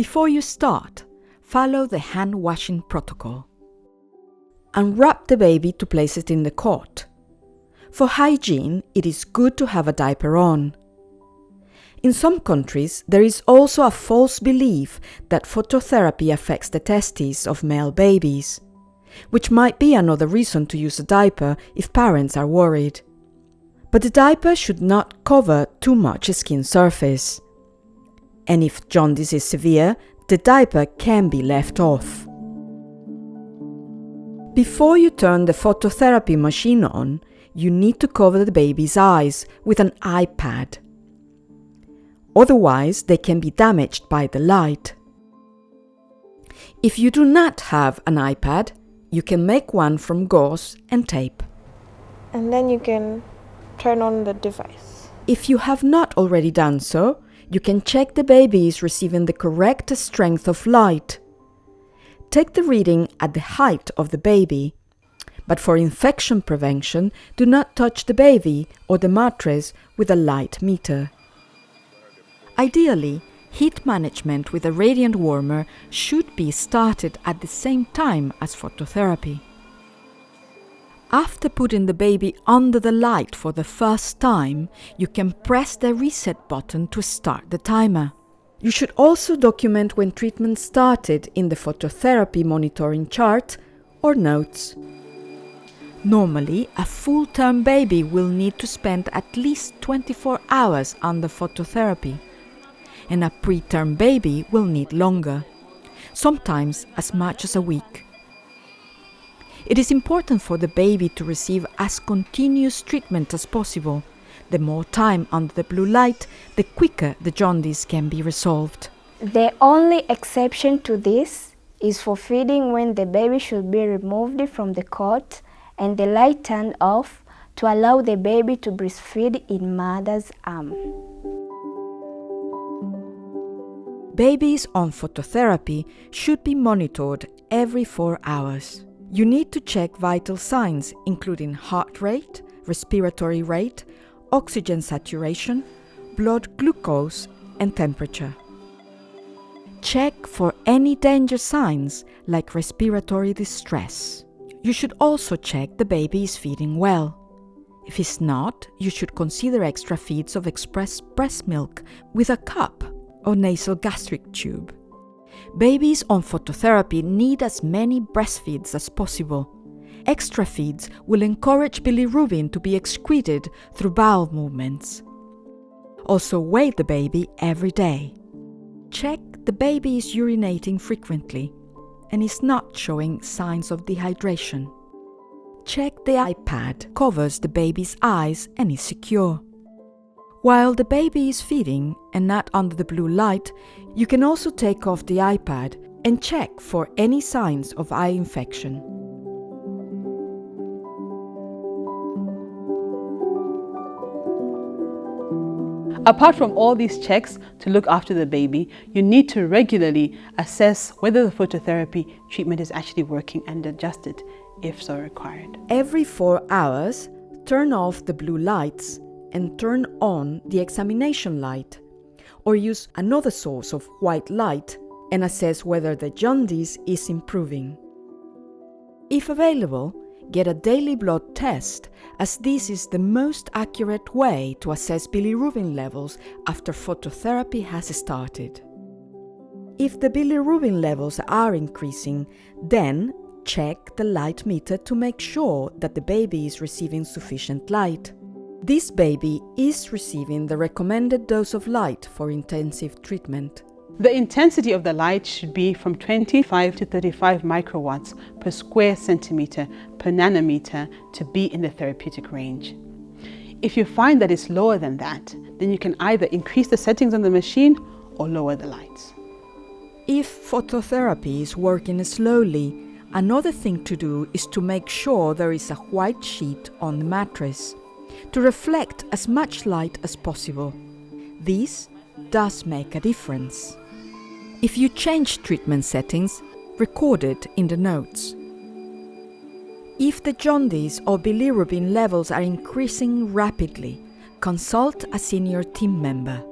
Before you start, follow the hand-washing protocol. Unwrap the baby to place it in the cot. For hygiene, it is good to have a diaper on. In some countries, there is also a false belief that phototherapy affects the testes of male babies, which might be another reason to use a diaper if parents are worried. But the diaper should not cover too much skin surface. And if jaundice is severe, the diaper can be left off. Before you turn the phototherapy machine on, you need to cover the baby's eyes with an eye pad. Otherwise, they can be damaged by the light. If you do not have an eye pad, you can make one from gauze and tape. And then you can turn on the device. If you have not already done so, you can check the baby is receiving the correct strength of light. Take the reading at the height of the baby. But for infection prevention, do not touch the baby or the mattress with a light meter. Ideally, heat management with a radiant warmer should be started at the same time as phototherapy. After putting the baby under the light for the first time, you can press the reset button to start the timer. You should also document when treatment started in the phototherapy monitoring chart or notes. Normally, a full-term baby will need to spend at least 24 hours under phototherapy, and a preterm baby will need longer, sometimes as much as a week. It is important for the baby to receive as continuous treatment as possible. The more time under the blue light, the quicker the jaundice can be resolved. The only exception to this is for feeding, when the baby should be removed from the cot and the light turned off to allow the baby to breastfeed in mother's arm. Babies on phototherapy should be monitored every 4 hours. You need to check vital signs, including heart rate, respiratory rate, oxygen saturation, blood glucose, and temperature. Check for any danger signs like respiratory distress. You should also check the baby is feeding well. If it's not, you should consider extra feeds of express breast milk with a cup or nasal gastric tube. Babies on phototherapy need as many breastfeeds as possible. Extra feeds will encourage bilirubin to be excreted through bowel movements. Also weigh the baby every day. Check the baby is urinating frequently and is not showing signs of dehydration. Check the iPad covers the baby's eyes and is secure. While the baby is feeding and not under the blue light, you can also take off the iPad and check for any signs of eye infection. Apart from all these checks to look after the baby, you need to regularly assess whether the phototherapy treatment is actually working and adjust it if so required. Every 4 hours, turn off the blue lights and turn on the examination light, or use another source of white light and assess whether the jaundice is improving. If available, get a daily blood test, as this is the most accurate way to assess bilirubin levels after phototherapy has started. If the bilirubin levels are increasing, then check the light meter to make sure that the baby is receiving sufficient light. This baby is receiving the recommended dose of light for intensive treatment. The intensity of the light should be from 25 to 35 microwatts per square centimeter per nanometer to be in the therapeutic range. If you find that it's lower than that, then you can either increase the settings on the machine or lower the lights. If phototherapy is working slowly, another thing to do is to make sure there is a white sheet on the mattress to reflect as much light as possible. This does make a difference. If you change treatment settings, record it in the notes. If the jaundice or bilirubin levels are increasing rapidly, consult a senior team member.